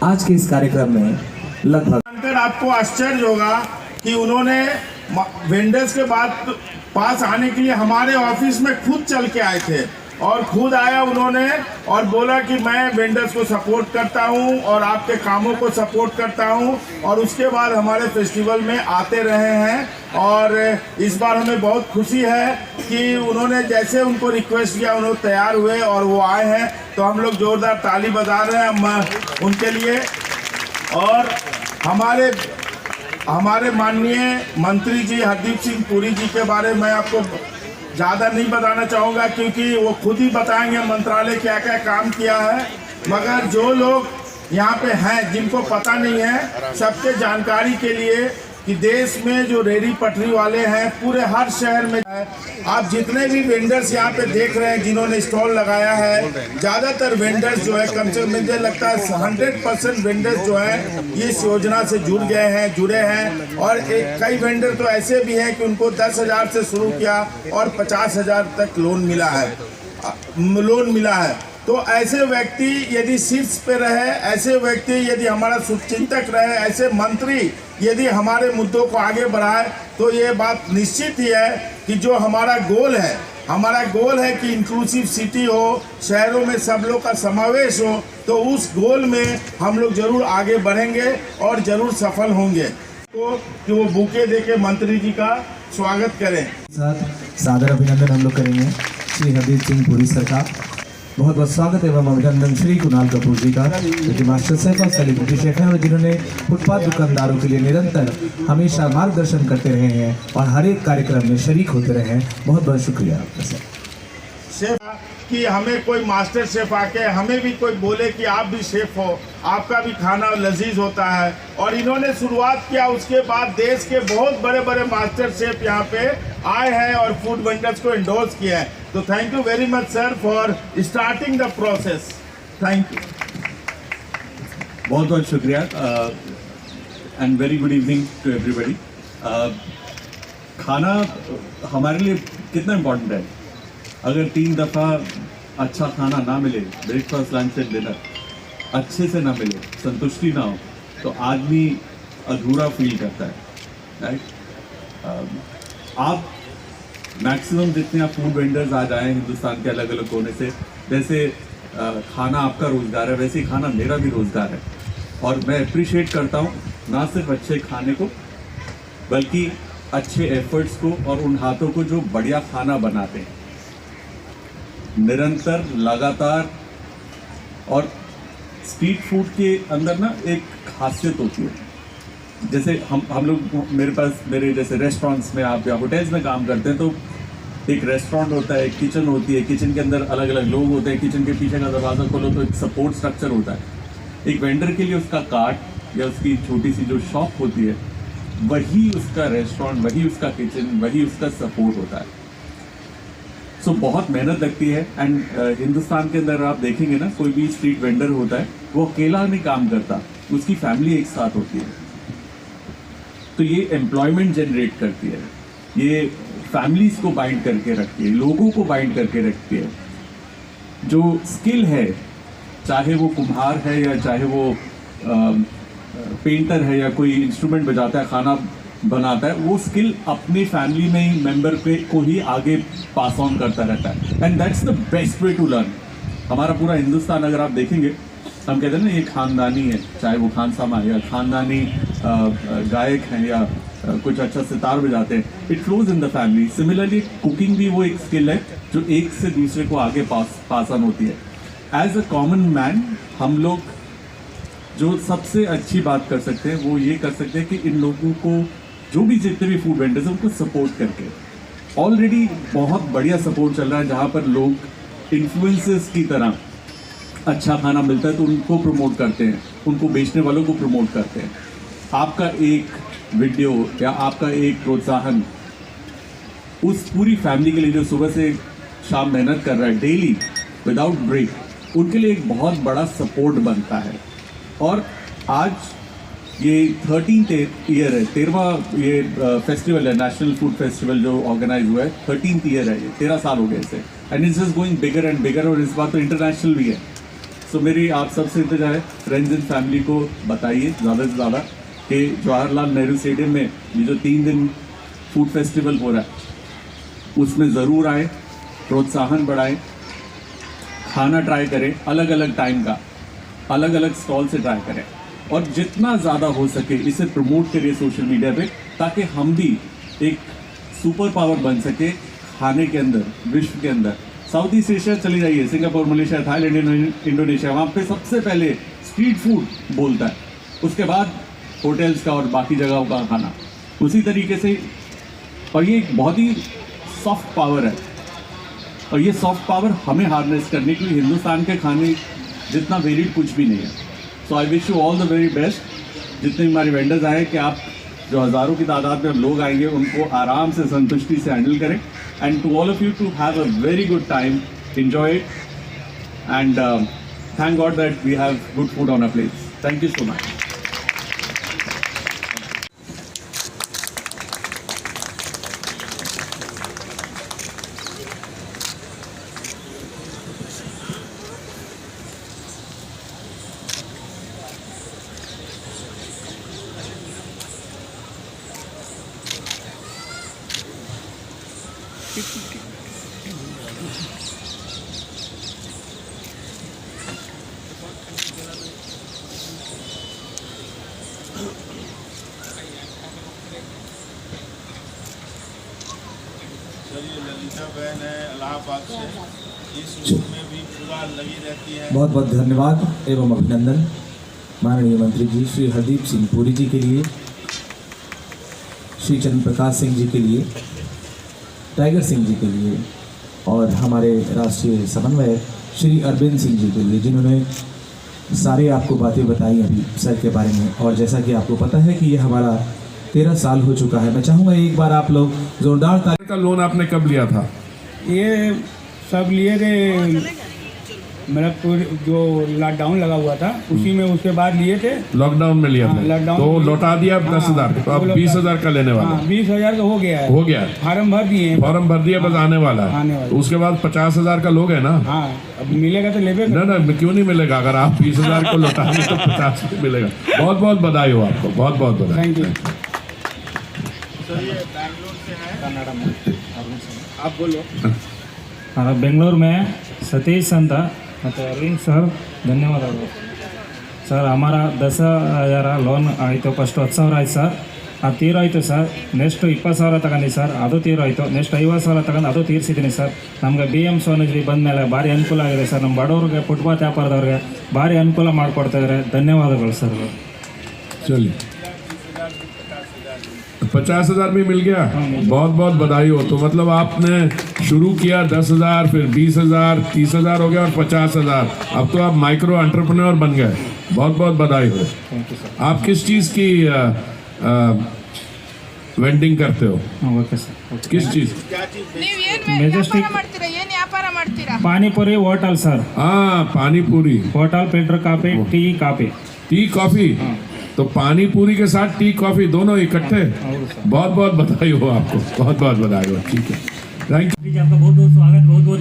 आज के इस कार्यक्रम में लगभग जानकर आपको आश्चर्य होगा कि उन्होंने वेंडर्स के बाद पास आने के लिए हमारे ऑफिस में खुद चल के आए थे और खुद आया उन्होंने और बोला कि मैं वेंडर्स को सपोर्ट करता हूं और आपके कामों को सपोर्ट करता हूं और उसके बाद हमारे फेस्टिवल में आते रहे हैं। और इस बार हमें बहुत खुशी है कि उन्होंने जैसे उनको रिक्वेस्ट किया उन्होंने तैयार हुए और वो आए हैं, तो हम लोग जोरदार ताली बजा रहे हैं हम उनके लिए। और हमारे माननीय मंत्री जी हरदीप सिंह पुरी जी के बारे में आपको ज़्यादा नहीं बताना चाहूँगा क्योंकि वो खुद ही बताएंगे मंत्रालय क्या क्या काम किया है। मगर जो लोग यहाँ पे हैं जिनको पता नहीं है, सबके जानकारी के लिए कि देश में जो रेहड़ी पटरी वाले हैं पूरे हर शहर में है। आप जितने भी वेंडर्स यहाँ पे देख रहे हैं जिन्होंने स्टॉल लगाया है, ज़्यादातर वेंडर्स जो है कम से कम मुझे लगता है 100% वेंडर्स जो है इस योजना से जुड़े हैं। और कई वेंडर तो ऐसे भी हैं कि उनको 10,000 से शुरू किया और 50,000 तक लोन मिला है। तो ऐसे व्यक्ति यदि शीर्ष पे रहे, ऐसे व्यक्ति यदि हमारा शुभचिंतक रहे, ऐसे मंत्री यदि हमारे मुद्दों को आगे बढ़ाए, तो ये बात निश्चित ही है कि जो हमारा गोल है कि इंक्लूसिव सिटी हो, शहरों में सब लोग का समावेश हो, तो उस गोल में हम लोग जरूर आगे बढ़ेंगे और जरूर सफल होंगे। तो कि वो बुके देके मंत्री जी का स्वागत करें। सादर अभिनंदन हम लोग करेंगे श्री हरदीप सिंह पुरी सर का। बहुत बहुत स्वागत एवं अभिनंदन श्री कुणाल कपूर जी का, जो कि मास्टर शेफ और सेलिब्रिटी शेफ हैं और जिन्होंने फुटपाथ दुकानदारों के लिए निरंतर हमेशा मार्गदर्शन करते रहे हैं और हर एक कार्यक्रम में शरीक होते रहे हैं। बहुत बहुत शुक्रिया आपका सर। शेफ कि हमें कोई मास्टर शेफ आके हमें भी कोई बोले कि आप भी शेफ हो, आपका भी खाना लजीज होता है। और इन्होंने शुरुआत किया, उसके बाद देश के बहुत बड़े बड़े मास्टर शेफ यहाँ पे आए हैं और फूड वेंडर्स को एंडोर्स किया है। तो thank you very much sir for starting the process. Thank you, बहुत बहुत शुक्रिया and very good evening to everybody. खाना हमारे लिए कितना इम्पोर्टेंट है। अगर 3 दफ़ा अच्छा खाना ना मिले, ब्रेकफास्ट लंच एंड डिनर अच्छे से ना मिले, संतुष्टि ना हो, तो आदमी अधूरा फील करता है, राइट। आप मैक्सिमम जितने आप फूड वेंडर्स आज आए हिंदुस्तान के अलग अलग कोने से, जैसे खाना आपका रोज़गार है वैसे ही खाना मेरा भी रोज़गार है। और मैं अप्रिशिएट करता हूँ ना सिर्फ अच्छे खाने को बल्कि अच्छे एफर्ट्स को और उन हाथों को जो बढ़िया खाना बनाते हैं, निरंतर लगातार। और स्ट्रीट फूड के अंदर ना एक खासियत होती है, जैसे हम लोग मेरे जैसे रेस्टोरेंट्स में आप या होटल्स में काम करते हैं, तो एक रेस्टोरेंट होता है, एक किचन होती है, किचन के अंदर अलग अलग लोग होते हैं, किचन के पीछे का दरवाज़ा खोलो तो एक सपोर्ट स्ट्रक्चर होता है। एक वेंडर के लिए उसका कार्ट या उसकी छोटी सी जो शॉप होती है वही उसका रेस्टोरेंट, वही उसका किचन, वही उसका सपोर्ट होता है। सो बहुत मेहनत लगती है। एंड हिंदुस्तान के अंदर आप देखेंगे ना, कोई भी स्ट्रीट वेंडर होता है वो अकेला नहीं काम करता, उसकी फैमिली एक साथ होती है। तो ये एम्प्लॉयमेंट जनरेट करती है, ये फैमिलीज को बाइंड करके रखती है, लोगों को बाइंड करके रखती है। जो स्किल है, चाहे वो कुम्हार है या चाहे वो पेंटर है या कोई इंस्ट्रूमेंट बजाता है, खाना बनाता है, वो स्किल अपनी फैमिली में ही मेंबर को ही आगे पास ऑन करता रहता है। And that's the best way to learn. हमारा पूरा हिंदुस्तान अगर आप देखेंगे, हम कहते हैं ना ये खानदानी है, चाहे वो खानसामा या खानदानी गायक हैं या कुछ अच्छा सितार बजाते हैं, it flows in the family. Similarly cooking भी वो एक स्किल है जो एक से दूसरे को आगे पास ऑन होती है। एज अ कॉमन मैन हम लोग जो सबसे अच्छी बात कर सकते हैं वो ये कर सकते हैं कि इन लोगों को, जो भी जितने भी फूड वेंडर्स हैं, उनको सपोर्ट करके, ऑलरेडी बहुत बढ़िया सपोर्ट चल रहा है जहाँ पर लोग इन्फ्लुएंसर्स की तरह अच्छा खाना मिलता है तो उनको प्रमोट करते हैं, उनको बेचने वालों को प्रमोट करते हैं। आपका एक वीडियो या आपका एक प्रोत्साहन उस पूरी फैमिली के लिए जो सुबह से शाम मेहनत कर रहा है डेली विदाउट ब्रेक, उनके लिए एक बहुत बड़ा सपोर्ट बनता है। और आज ये 13th ईयर है, 13वां ये फेस्टिवल है, नेशनल फूड फेस्टिवल जो ऑर्गेनाइज हुआ है, 13th ईयर है, ये 13 साल हो गए इसे। And it's just going bigger and bigger, और इस बार तो इंटरनेशनल भी है। सो मेरी आप सबसे इंतजार है, फ्रेंड्स एंड फैमिली को बताइए ज़्यादा से ज़्यादा कि जवाहरलाल नेहरू स्टेडियम में ये जो 3 दिन फूड फेस्टिवल हो रहा है उसमें ज़रूर आए, प्रोत्साहन बढ़ाएं, खाना ट्राई करें, अलग अलग टाइम का, अलग अलग स्टॉल से ट्राई करें और जितना ज़्यादा हो सके इसे प्रमोट करिए सोशल मीडिया पे, ताकि हम भी एक सुपर पावर बन सके खाने के अंदर, विश्व के अंदर। साउथ ईस्ट एशिया चले जाइए, सिंगापुर, मलेशिया, थाईलैंड, इंडोनेशिया, वहाँ पे सबसे पहले स्ट्रीट फूड बोलता है, उसके बाद होटल्स का और बाकी जगहों का खाना उसी तरीके से। और ये एक बहुत ही सॉफ्ट पावर है और ये सॉफ्ट पावर हमें हार्नेस करने के लिए हिंदुस्तान के खाने जितना वेरिड कुछ भी नहीं है। So I wish you all the very best. जितने भी हमारे वेंडर्स आए कि आप जो हज़ारों की तादाद में लोग आएंगे उनको आराम से, संतुष्टि से हैंडल करें। And to all of you to have a very good time, enjoy it and thank god that we have good food on a plates. Thank you so much. Lalita बहन है इलाहाबाद से, इस रूप में भी पूरा लगी रहती है। बहुत बहुत धन्यवाद एवं अभिनंदन माननीय मंत्री जी श्री हरदीप सिंह पुरी जी के लिए, श्री चंद्र प्रकाश सिंह जी के लिए, टाइगर सिंह जी के लिए और हमारे राष्ट्रीय समन्वय श्री अरविंद सिंह जी के लिए, जिन्होंने सारे आपको बातें बताई अभी सर के बारे में। और जैसा कि आपको पता है कि ये हमारा 13 साल हो चुका है। मैं चाहूँगा एक बार आप लोग जोरदार ताली। का लोन आपने कब लिया था? ये सब लिए थे मतलब जो लॉकडाउन लगा हुआ था उसी में, उसके बाद लिए थे। लॉकडाउन में लिया हाँ, था लॉकडाउन तो में लौटा दिया 10,000, तो अब 20,000 का लेने वाले। हाँ, 20,000 तो हो गया है। हो गया, फार्म भर दिए हैं। फॉर्म भर दिया, बस आने वाला है। आने वाला है। उसके बाद 50,000 का लोग है ना? हाँ, अब मिलेगा तो लेबे। ना क्यों नहीं मिलेगा? अगर आप 20,000 को लौटाएंगे तो 50 में मिलेगा। बहुत बहुत बधाई हो आपको, बहुत बहुत बधाई। Thank you. सर ये बैंगलोर से है, आप बोलो। ಬೆಂಗಳೂರು में सतीश ಅಂತ ಮತ್ತು ಅರವಿಂದ್ ಸರ್ ಧನ್ಯವಾದಗಳು ಸರ್. हमारा 10,000 ಲೋನ್ ಆಯಿತು. ಫಸ್ಟ್ 10,000 ಆಯ್ತು ಸರ್, ಅದು ತೀರೋಯ್ತು ಸರ್. ನೆಕ್ಸ್ಟ್ 20,000 ತಗೊಂಡು ಸರ್, ಅದು ತೀರೋಯ್ತು. ನೆಕ್ಸ್ಟ್ 50,000 ತಗೊಂಡು ಅದು ತೀರಿಸಿದ್ದೀನಿ ಸರ್. ನಮಗೆ BM ಸೋನಜ್ರಿ ಬಂದಮೇಲೆ ಭಾರಿ ಅನುಕೂಲ ಆಗಿದೆ ಸರ್. ನಮ್ಮ ಬಡವ್ರಿಗೆ, ಫುಟ್ಪಾತ್ ವ್ಯಾಪಾರದವ್ರಿಗೆ ಭಾರಿ ಅನುಕೂಲ ಮಾಡಿಕೊಡ್ತಾಯಿದ್ದಾರೆ. ಧನ್ಯವಾದಗಳು ಸರ್. चलिए 50,000 भी मिल गया, बहुत बहुत बधाई हो। तो मतलब आपने शुरू किया 10,000, फिर 20,000, 30,000 हो गया और 50,000। अब तो आप माइक्रो एंटरप्रेन्योर बन गए। बहुत बहुत बधाई हो। आप किस चीज़ की वेंडिंग करते हो? Okay sir. किस चीज़? Majestic panipuri hotel sir. हाँ, pani puri hotel, filter coffee, tea coffee. Tea coffee. तो पानी पूरी के साथ टी कॉफी दोनों इकट्ठे। बहुत बहुत बधाई हो आपको, बहुत बहुत बधाई हो। ठीक है, थैंक यू जी, आपका बहुत बहुत स्वागत, बहुत बहुत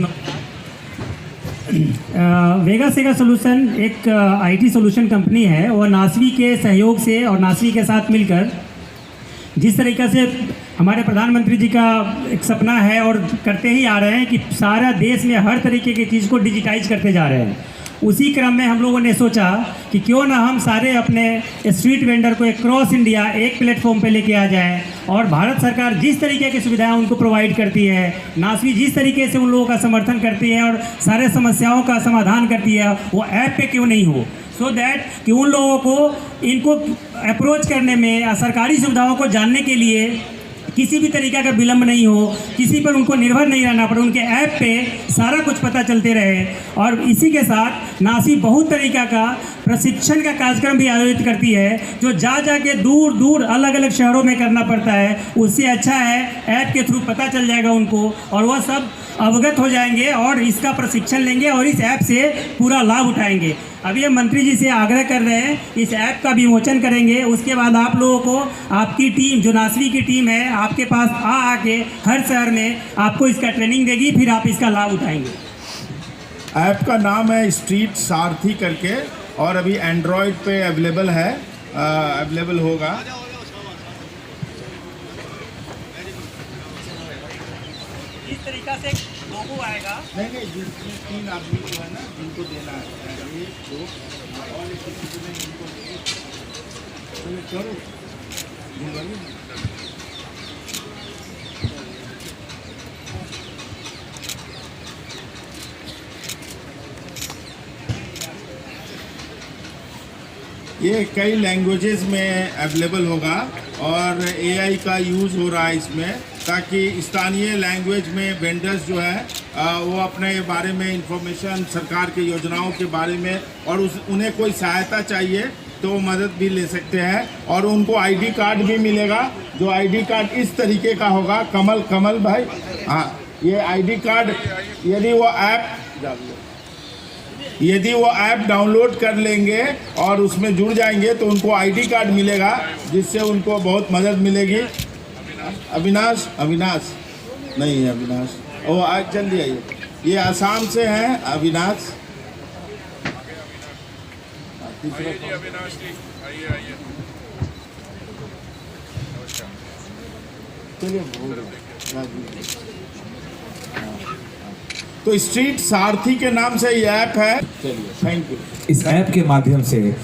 वेगा सेगा सोल्यूशन एक आईटी सोल्यूशन कंपनी है और नासवी के सहयोग से और नासवी के साथ मिलकर जिस तरीक़े से हमारे प्रधानमंत्री जी का एक सपना है और करते ही आ रहे हैं कि सारा देश में हर तरीके की चीज़ को डिजिटाइज करते जा रहे हैं, उसी क्रम में हम लोगों ने सोचा कि क्यों ना हम सारे अपने स्ट्रीट वेंडर को एक क्रॉस इंडिया एक प्लेटफॉर्म पे लेके आ जाएं और भारत सरकार जिस तरीके की सुविधाएं उनको प्रोवाइड करती है, नासवी जिस तरीके से उन लोगों का समर्थन करती है और सारे समस्याओं का समाधान करती है, वो ऐप पे क्यों नहीं हो, सो दैट कि उन लोगों को इनको अप्रोच करने में या सरकारी सुविधाओं को जानने के लिए किसी भी तरीका का विलम्ब नहीं हो, किसी पर उनको निर्भर नहीं रहना पड़े, उनके ऐप पे सारा कुछ पता चलते रहे। और इसी के साथ नासी बहुत तरीका का प्रशिक्षण का कार्यक्रम भी आयोजित करती है, जो जा के दूर दूर अलग अलग शहरों में करना पड़ता है। उससे अच्छा है ऐप के थ्रू पता चल जाएगा उनको और वह सब अवगत हो जाएंगे और इसका प्रशिक्षण लेंगे और इस ऐप से पूरा लाभ उठाएंगे। अभी हम मंत्री जी से आग्रह कर रहे हैं, इस ऐप का विमोचन करेंगे, उसके बाद आप लोगों को आपकी टीम जो नासवी की टीम है आपके पास आके हर शहर में आपको इसका ट्रेनिंग देगी, फिर आप इसका लाभ उठाएंगे। ऐप का नाम है स्ट्रीट सारथी करके, और अभी एंड्रॉयड पे अवेलेबल है, अवेलेबल होगा। इस तरीका से लोगो आएगा। नहीं, जिसमें 3 आदमी जो है ना, जिनको देना है, एक दो और एक किसी को इनको करो। ये कई लैंग्वेजेस में अवेलेबल होगा और एआई का यूज़ हो रहा है इसमें, ताकि स्थानीय लैंग्वेज में वेंडर्स जो है वो अपने बारे में इंफॉर्मेशन, सरकार की योजनाओं के बारे में, और उन्हें कोई सहायता चाहिए तो वो मदद भी ले सकते हैं। और उनको आईडी कार्ड भी मिलेगा, जो आईडी कार्ड इस तरीके का होगा। कमल भाई, हाँ, ये आईडी कार्ड यदि वो ऐप डाउनलोड कर लेंगे और उसमें जुड़ जाएंगे तो उनको आईडी कार्ड मिलेगा, जिससे उनको बहुत मदद मिलेगी। अविनाश नहीं है, अविनाश ओ आज जल्दी आइए, ये आसाम से हैं अविनाश। तो स्ट्रीट सारथी के नाम से ये ऐप है। चलिए, थैंक यू। इस ऐप के माध्यम से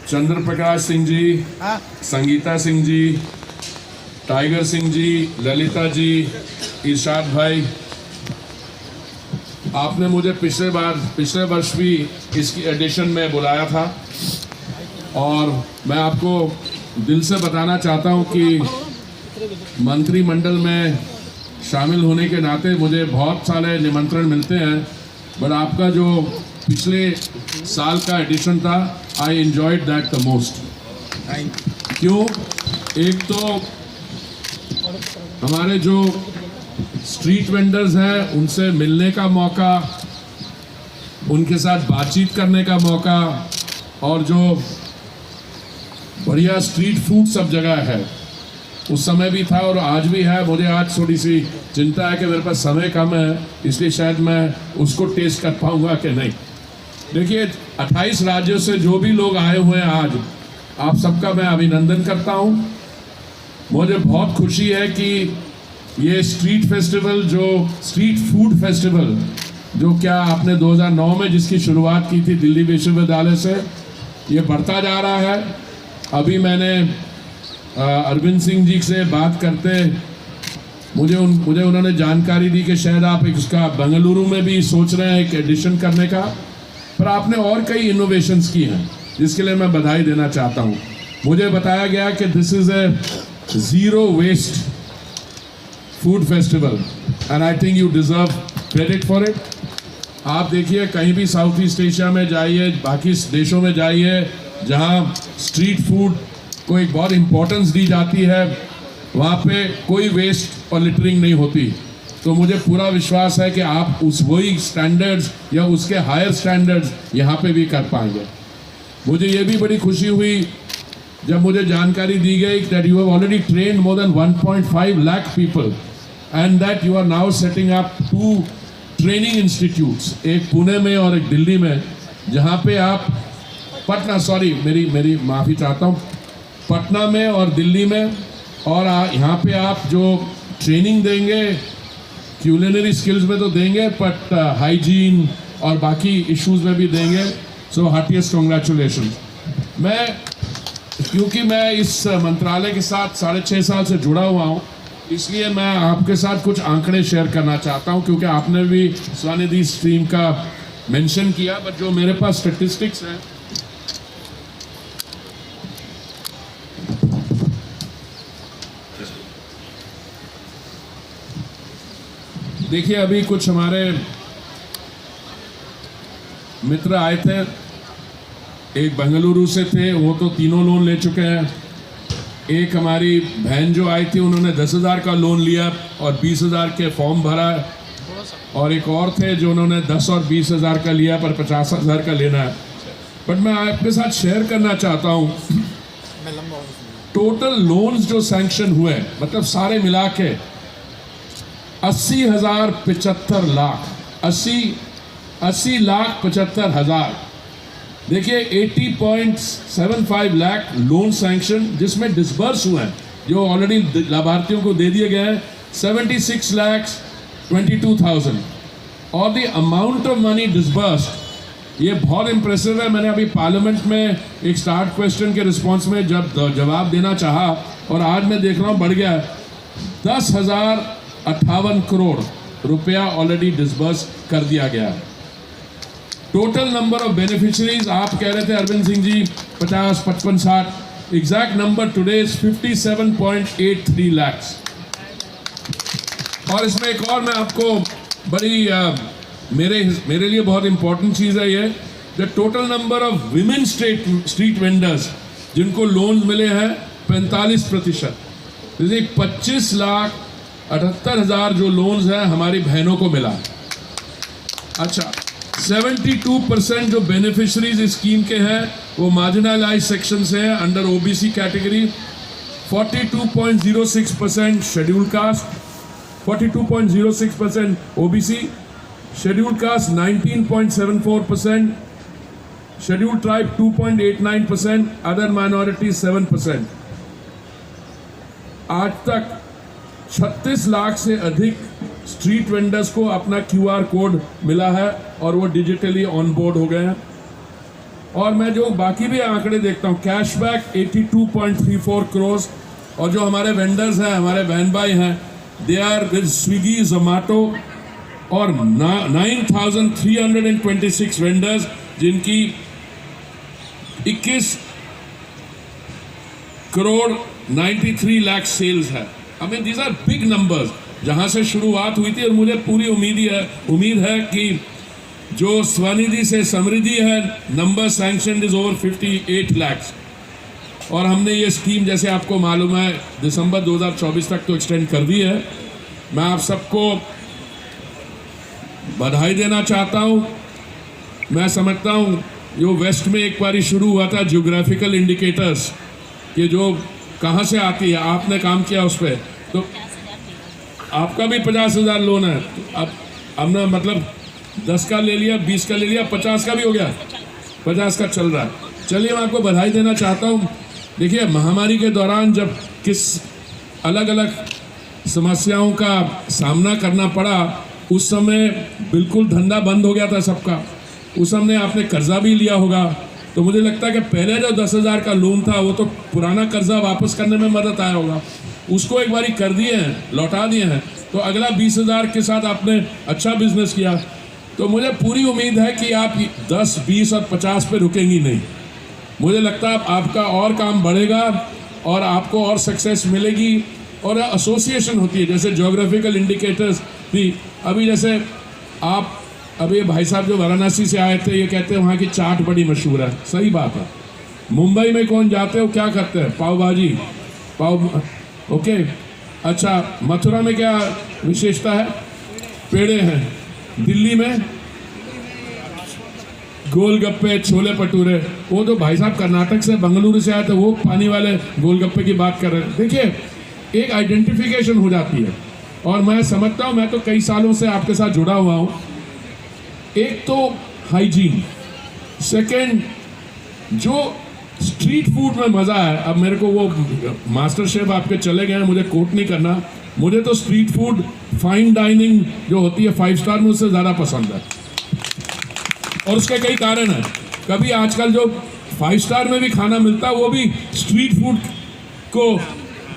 चंद्र प्रकाश सिंह जी, संगीता सिंह जी, टाइगर सिंह जी, ललिता जी, इरशाद भाई, आपने मुझे पिछले वर्ष भी इसकी एडिशन में बुलाया था, और मैं आपको दिल से बताना चाहता हूं कि मंत्रिमंडल में शामिल होने के नाते मुझे बहुत सारे निमंत्रण मिलते हैं, बट आपका जो पिछले साल का एडिशन था, I enjoyed that the most. क्यों? एक तो हमारे जो स्ट्रीट वेंडर्स हैं उनसे मिलने का मौका, उनके साथ बातचीत करने का मौका, और जो बढ़िया स्ट्रीट फूड सब जगह है, उस समय भी था और आज भी है। मुझे आज थोड़ी सी चिंता है कि मेरे पास समय कम है, इसलिए शायद मैं उसको टेस्ट कर पाऊंगा कि नहीं। देखिए, 28 राज्यों से जो भी लोग आए हुए हैं आज, आप सबका मैं अभिनंदन करता हूं। मुझे बहुत खुशी है कि ये स्ट्रीट फेस्टिवल, जो स्ट्रीट फूड फेस्टिवल, जो क्या आपने 2009 में जिसकी शुरुआत की थी दिल्ली विश्वविद्यालय से, ये बढ़ता जा रहा है। अभी मैंने अरविंद सिंह जी से बात करते मुझे उन्होंने जानकारी दी कि शायद आप इसका बेंगलुरु में भी सोच रहे हैं एक एडिशन करने का, पर आपने और कई इनोवेशंस की हैं, जिसके लिए मैं बधाई देना चाहता हूं। मुझे बताया गया कि this is a zero waste food festival and I think you deserve credit for it. आप देखिए, कहीं भी साउथ ईस्ट एशिया में जाइए, बाकी देशों में जाइए जहां स्ट्रीट फूड को एक बहुत इम्पोर्टेंस दी जाती है, वहाँ पे कोई वेस्ट और लिटरिंग नहीं होती। तो मुझे पूरा विश्वास है कि आप वही स्टैंडर्ड्स या उसके हायर स्टैंडर्ड्स यहाँ पे भी कर पाएंगे। मुझे ये भी बड़ी खुशी हुई जब मुझे जानकारी दी गई that you have already trained more than 1.5 lakh people and that you are now setting up 2 training institutes, एक पुणे में और एक दिल्ली में, जहाँ पे आप मेरी माफ़ी चाहता हूँ, पटना में और दिल्ली में, और यहाँ पे आप जो ट्रेनिंग देंगे क्यूलिनरी स्किल्स में तो देंगे, बट हाइजीन और बाकी इश्यूज में भी देंगे। सो हार्टिएस्ट कांग्रेचुलेशन। क्योंकि मैं इस मंत्रालय के साथ 6.5 साल से जुड़ा हुआ हूँ, इसलिए मैं आपके साथ कुछ आंकड़े शेयर करना चाहता हूँ, क्योंकि आपने भी स्वनिधि स्ट्रीम का मेंशन किया, बट जो मेरे पास स्टेटिस्टिक्स हैं, देखिए, अभी कुछ हमारे मित्र आए थे, एक बेंगलुरु से थे, वो तो 3 लोन ले चुके हैं। एक हमारी बहन जो आई थी, उन्होंने 10,000 का लोन लिया और 20,000 के फॉर्म भरा, और एक और थे जो उन्होंने 10 और 20,000 का लिया पर 50,000 का लेना है। बट मैं आपके साथ शेयर करना चाहता हूँ, टोटल लोन्स जो सैंक्शन हुए, मतलब सारे मिला के 80,75,00,000 देखिए 80.75 लाख लोन सैंक्शन जिसमें डिसबर्स हुए हैं, जो ऑलरेडी लाभार्थियों को दे दिए गए हैं 76,22,000 और the amount of money disbursed ये बहुत इंप्रेसिव है। मैंने अभी पार्लियामेंट में एक स्टार्ट क्वेश्चन के रिस्पांस में जब जवाब देना चाहा और आज मैं देख रहा हूँ बढ़ गया 10,058 करोड़ रुपया ऑलरेडी डिसबर्स कर दिया गया है। टोटल नंबर ऑफ बेनिफिशियरीज आप कह रहे थे Arvind Singh ji 50, 55, 60, exact number today is 57.83 lakh. और इसमें एक और मैं आपको बड़ी मेरे लिए बहुत इंपॉर्टेंट चीज़ है ये, the total number of women street vendors जिनको लोन मिले हैं 45%, जैसे 25,78,000 जो लोन्स हैं हमारी बहनों को मिला। अच्छा 72% जो बेनिफिशरीज इस स्कीम के हैं वो मार्जिनलाइज सेक्शन से हैं under OBC category, 42.06% schedule caste, 42.06% OBC, schedule caste 19.74%, schedule tribe 2.89%, other minority 7%। आज तक 36 लाख से अधिक स्ट्रीट वेंडर्स को अपना QR कोड मिला है और वो डिजिटली ऑन बोर्ड हो गए हैं। और मैं जो बाकी भी आंकड़े देखता हूँ, कैशबैक 82.34 करोड़, और जो हमारे वेंडर्स हैं, हमारे बहन भाई हैं, they are with Swiggy, Zomato और 9,326 वेंडर्स जिनकी 21 करोड़ 93 लाख सेल्स है। I mean these are big numbers जहां से शुरुआत हुई थी, और मुझे पूरी उम्मीद है कि जो स्वनिधि से समृद्धि है number sanction is over 58 lakh, और हमने ये स्कीम जैसे आपको मालूम है दिसंबर 2024 तक तो एक्सटेंड कर दी है। मैं आप सबको बधाई देना चाहता हूँ। मैं समझता हूँ जो वेस्ट में एक बारी शुरू हुआ था ज्योग्राफिकल इंडिकेटर्स कि जो कहाँ से आती है, आपने काम किया उस पर, तो आपका भी 50,000 लोन है, अब हमने मतलब 10 का ले लिया, 20 का ले लिया, 50 का भी हो गया, 50 का चल रहा है। चलिए मैं आपको बधाई देना चाहता हूँ। देखिए महामारी के दौरान जब किस अलग अलग समस्याओं का सामना करना पड़ा, उस समय बिल्कुल धंधा बंद हो गया था सबका, उस समय आपने कर्जा भी लिया होगा, तो मुझे लगता है कि पहले जो 10,000 का लोन था वो तो पुराना कर्जा वापस करने में मदद आया होगा, उसको एक बारी कर दिए हैं, लौटा दिए हैं, तो अगला 20,000 के साथ आपने अच्छा बिजनेस किया। तो मुझे पूरी उम्मीद है कि आप 10, 20 और 50 पे रुकेंगी नहीं। मुझे लगता है आपका और काम बढ़ेगा और आपको और सक्सेस मिलेगी। और एसोसिएशन होती है जैसे ज्योग्राफिकल इंडिकेटर्स भी, अभी जैसे आप अभी भाई साहब जो वाराणसी से आए थे, ये कहते हैं वहाँ की चाट बड़ी मशहूर है, सही बात है। मुंबई में कौन जाते हो क्या करते हैं, पाव भाजी, ओके। अच्छा मथुरा में क्या विशेषता है, पेड़े हैं। दिल्ली में गोलगप्पे, छोले भटूरे। वो तो भाई साहब कर्नाटक से, बेंगलुरु से आए थे, वो पानी वाले गोलगप्पे की बात कर रहे हैं। देखिए एक आइडेंटिफिकेशन हो जाती है, और मैं समझता हूँ, मैं तो कई सालों से आपके साथ जुड़ा हुआ हूँ। एक तो हाइजीन, सेकंड जो स्ट्रीट फूड में मज़ा है। अब मेरे को वो मास्टर शेफ आपके चले गए हैं, मुझे कोट नहीं करना, मुझे तो स्ट्रीट फूड फाइन डाइनिंग जो होती है 5 स्टार में उससे ज़्यादा पसंद है, और उसके कई कारण हैं। कभी आजकल जो 5 स्टार में भी खाना मिलता है वो भी स्ट्रीट फूड को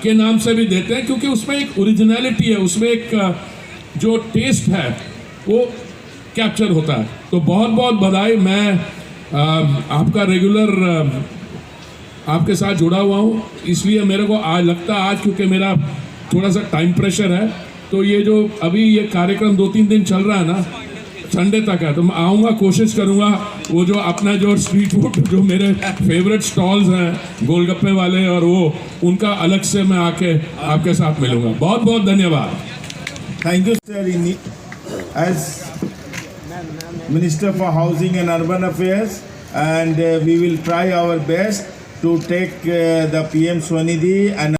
के नाम से भी देते हैं, क्योंकि उसमें एक ओरिजिनलिटी है, उसमें एक जो टेस्ट है वो कैप्चर होता है। तो बहुत बहुत बधाई। मैं आपका रेगुलर आपके साथ जुड़ा हुआ हूँ, इसलिए मेरे को आज लगता है, आज क्योंकि मेरा थोड़ा सा टाइम प्रेशर है, तो ये जो अभी ये कार्यक्रम 2-3 दिन चल रहा है ना, संडे तक है, तो मैं आऊँगा, कोशिश करूँगा वो जो अपना जो स्ट्रीट फूड जो मेरे फेवरेट स्टॉल्स हैं गोलगप्पे वाले, और वो उनका अलग से मैं आके आपके साथ मिलूँगा। बहुत बहुत धन्यवाद। Thank you, sir. As Minister for Housing and Urban Affairs, and we will try our best to take the PM Swanidhi and